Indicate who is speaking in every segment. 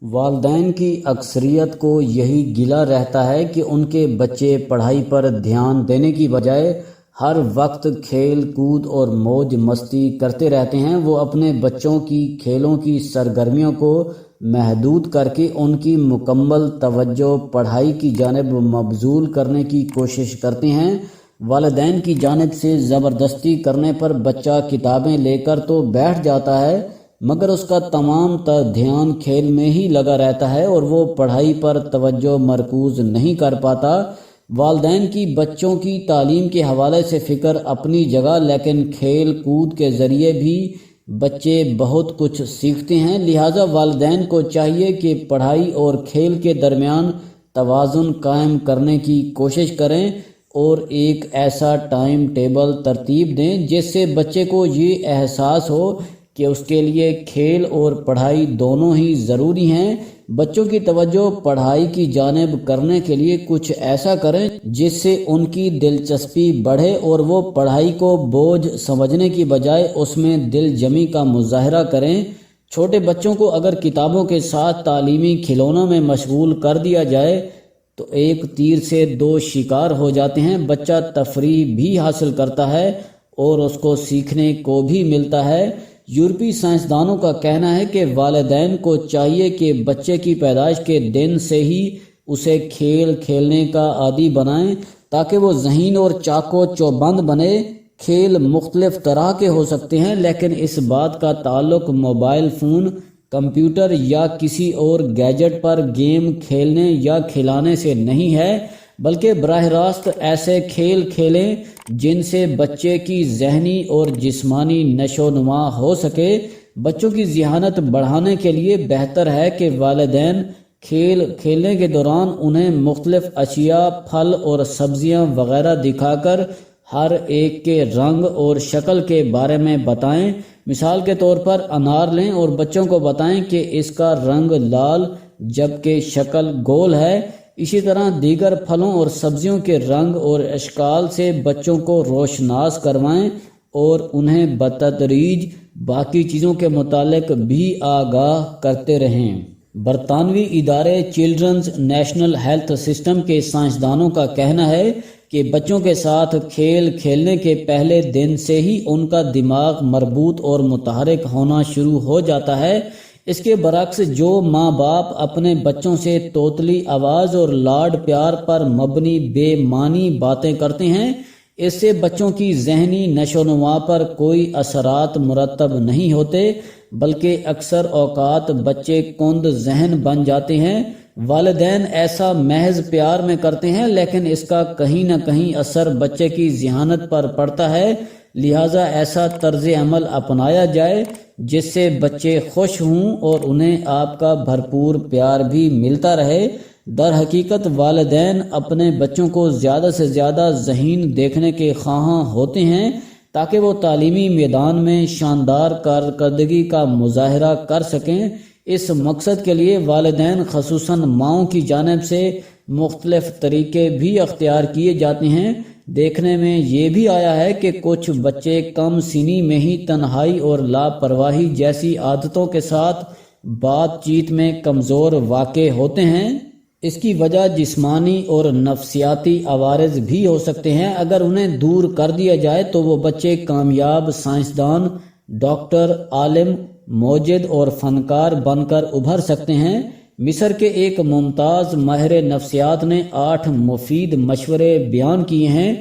Speaker 1: والدین کی اکثریت کو یہی گلہ رہتا ہے کہ ان کے بچے پڑھائی پر دھیان دینے کی بجائے ہر وقت کھیل کود اور موج مستی کرتے رہتے ہیں۔ وہ اپنے بچوں کی کھیلوں کی سرگرمیوں کو محدود کر کے ان کی مکمل توجہ پڑھائی کی جانب مبذول کرنے کی کوشش کرتے ہیں۔ والدین کی جانب سے زبردستی کرنے پر بچہ کتابیں لے کر تو بیٹھ جاتا ہے، مگر اس کا تمام تر دھیان کھیل میں ہی لگا رہتا ہے اور وہ پڑھائی پر توجہ مرکوز نہیں کر پاتا۔ والدین کی بچوں کی تعلیم کے حوالے سے فکر اپنی جگہ، لیکن کھیل کود کے ذریعے بھی بچے بہت کچھ سیکھتے ہیں۔ لہٰذا والدین کو چاہیے کہ پڑھائی اور کھیل کے درمیان توازن قائم کرنے کی کوشش کریں اور ایک ایسا ٹائم ٹیبل ترتیب دیں جس سے بچے کو یہ احساس ہو کہ اس کے لیے کھیل اور پڑھائی دونوں ہی ضروری ہیں۔ بچوں کی توجہ پڑھائی کی جانب کرنے کے لیے کچھ ایسا کریں جس سے ان کی دلچسپی بڑھے اور وہ پڑھائی کو بوجھ سمجھنے کی بجائے اس میں دل جمی کا مظاہرہ کریں۔ چھوٹے بچوں کو اگر کتابوں کے ساتھ تعلیمی کھلونوں میں مشغول کر دیا جائے تو ایک تیر سے دو شکار ہو جاتے ہیں۔ بچہ تفریح بھی حاصل کرتا ہے اور اس کو سیکھنے کو بھی ملتا ہے۔ یورپی سائنسدانوں کا کہنا ہے کہ والدین کو چاہیے کہ بچے کی پیدائش کے دن سے ہی اسے کھیل کھیلنے کا عادی بنائیں تاکہ وہ ذہین اور چاق و چوبند بنے۔ کھیل مختلف طرح کے ہو سکتے ہیں، لیکن اس بات کا تعلق موبائل فون، کمپیوٹر یا کسی اور گیجٹ پر گیم کھیلنے یا کھلانے سے نہیں ہے، بلکہ براہ راست ایسے کھیل کھیلیں جن سے بچے کی ذہنی اور جسمانی نشو و نما ہو سکے۔ بچوں کی ذہانت بڑھانے کے لیے بہتر ہے کہ والدین کھیل کھیلنے کے دوران انہیں مختلف اشیاء، پھل اور سبزیاں وغیرہ دکھا کر ہر ایک کے رنگ اور شکل کے بارے میں بتائیں۔ مثال کے طور پر انار لیں اور بچوں کو بتائیں کہ اس کا رنگ لال جبکہ شکل گول ہے۔ اسی طرح دیگر پھلوں اور سبزیوں کے رنگ اور اشکال سے بچوں کو روشناس کروائیں اور انہیں بتدریج باقی چیزوں کے متعلق بھی آگاہ کرتے رہیں۔ برطانوی ادارے چلڈرنز نیشنل ہیلتھ سسٹم کے سائنسدانوں کا کہنا ہے کہ بچوں کے ساتھ کھیل کھیلنے کے پہلے دن سے ہی ان کا دماغ مربوط اور متحرک ہونا شروع ہو جاتا ہے۔ اس کے برعکس جو ماں باپ اپنے بچوں سے توتلی آواز اور لاڈ پیار پر مبنی بے معنی باتیں کرتے ہیں، اس سے بچوں کی ذہنی نشو و نما پر کوئی اثرات مرتب نہیں ہوتے، بلکہ اکثر اوقات بچے کند ذہن بن جاتے ہیں۔ والدین ایسا محض پیار میں کرتے ہیں، لیکن اس کا کہیں نہ کہیں اثر بچے کی ذہانت پر پڑتا ہے۔ لہٰذا ایسا طرز عمل اپنایا جائے جس سے بچے خوش ہوں اور انہیں آپ کا بھرپور پیار بھی ملتا رہے۔ در حقیقت والدین اپنے بچوں کو زیادہ سے زیادہ ذہین دیکھنے کے خواہاں ہوتے ہیں تاکہ وہ تعلیمی میدان میں شاندار کارکردگی کا مظاہرہ کر سکیں۔ اس مقصد کے لیے والدین خصوصاً ماؤں کی جانب سے مختلف طریقے بھی اختیار کیے جاتے ہیں۔ دیکھنے میں یہ بھی آیا ہے کہ کچھ بچے کم سنی میں ہی تنہائی اور لاپرواہی جیسی عادتوں کے ساتھ بات چیت میں کمزور واقع ہوتے ہیں۔ اس کی وجہ جسمانی اور نفسیاتی عوارض بھی ہو سکتے ہیں۔ اگر انہیں دور کر دیا جائے تو وہ بچے کامیاب سائنسدان، ڈاکٹر، عالم، موجد اور فنکار بن کر ابھر سکتے ہیں۔ مصر کے ایک ممتاز ماہر نفسیات نے 8 مفید مشورے بیان کیے ہیں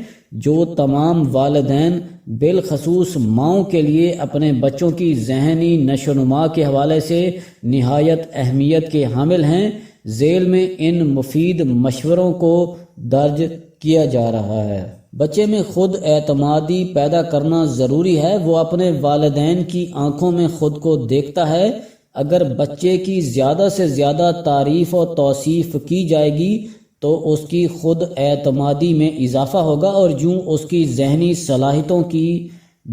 Speaker 1: جو تمام والدین بالخصوص ماؤں کے لیے اپنے بچوں کی ذہنی نشو و نما کے حوالے سے نہایت اہمیت کے حامل ہیں۔ ذیل میں ان مفید مشوروں کو درج کیا جا رہا ہے۔ بچے میں خود اعتمادی پیدا کرنا ضروری ہے۔ وہ اپنے والدین کی آنکھوں میں خود کو دیکھتا ہے۔ اگر بچے کی زیادہ سے زیادہ تعریف و توصیف کی جائے گی تو اس کی خود اعتمادی میں اضافہ ہوگا اور یوں اس کی ذہنی صلاحیتوں کی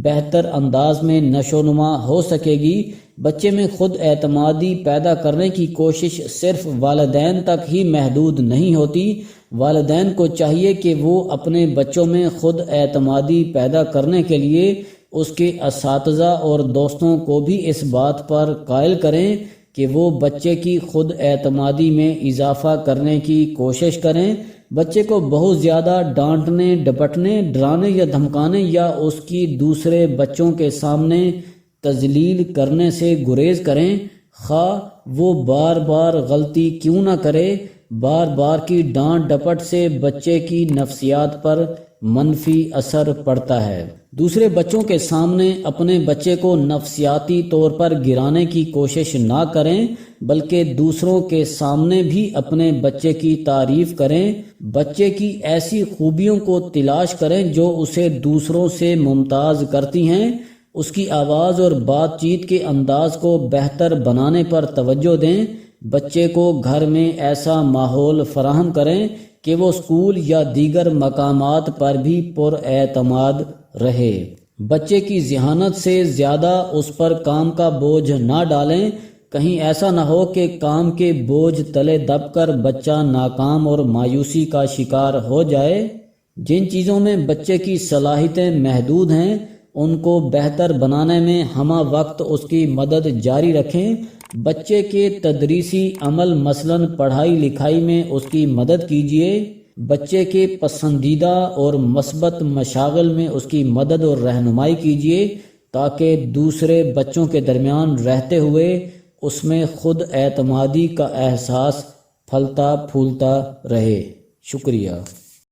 Speaker 1: بہتر انداز میں نشو و نما ہو سکے گی۔ بچے میں خود اعتمادی پیدا کرنے کی کوشش صرف والدین تک ہی محدود نہیں ہوتی۔ والدین کو چاہیے کہ وہ اپنے بچوں میں خود اعتمادی پیدا کرنے کے لیے اس کے اساتذہ اور دوستوں کو بھی اس بات پر قائل کریں کہ وہ بچے کی خود اعتمادی میں اضافہ کرنے کی کوشش کریں۔ بچے کو بہت زیادہ ڈانٹنے، ڈپٹنے، ڈرانے یا دھمکانے یا اس کی دوسرے بچوں کے سامنے تذلیل کرنے سے گریز کریں، خواہ وہ بار بار غلطی کیوں نہ کرے۔ بار بار کی ڈانٹ ڈپٹ سے بچے کی نفسیات پر منفی اثر پڑتا ہے۔ دوسرے بچوں کے سامنے اپنے بچے کو نفسیاتی طور پر گرانے کی کوشش نہ کریں، بلکہ دوسروں کے سامنے بھی اپنے بچے کی تعریف کریں۔ بچے کی ایسی خوبیوں کو تلاش کریں جو اسے دوسروں سے ممتاز کرتی ہیں۔ اس کی آواز اور بات چیت کے انداز کو بہتر بنانے پر توجہ دیں۔ بچے کو گھر میں ایسا ماحول فراہم کریں کہ وہ اسکول یا دیگر مقامات پر بھی پر اعتماد رہے۔ بچے کی ذہانت سے زیادہ اس پر کام کا بوجھ نہ ڈالیں، کہیں ایسا نہ ہو کہ کام کے بوجھ تلے دب کر بچہ ناکام اور مایوسی کا شکار ہو جائے۔ جن چیزوں میں بچے کی صلاحیتیں محدود ہیں ان کو بہتر بنانے میں ہمہ وقت اس کی مدد جاری رکھیں۔ بچے کے تدریسی عمل مثلاً پڑھائی لکھائی میں اس کی مدد کیجیے۔ بچے کے پسندیدہ اور مثبت مشاغل میں اس کی مدد اور رہنمائی کیجیے تاکہ دوسرے بچوں کے درمیان رہتے ہوئے اس میں خود اعتمادی کا احساس پھلتا پھولتا رہے۔ شکریہ۔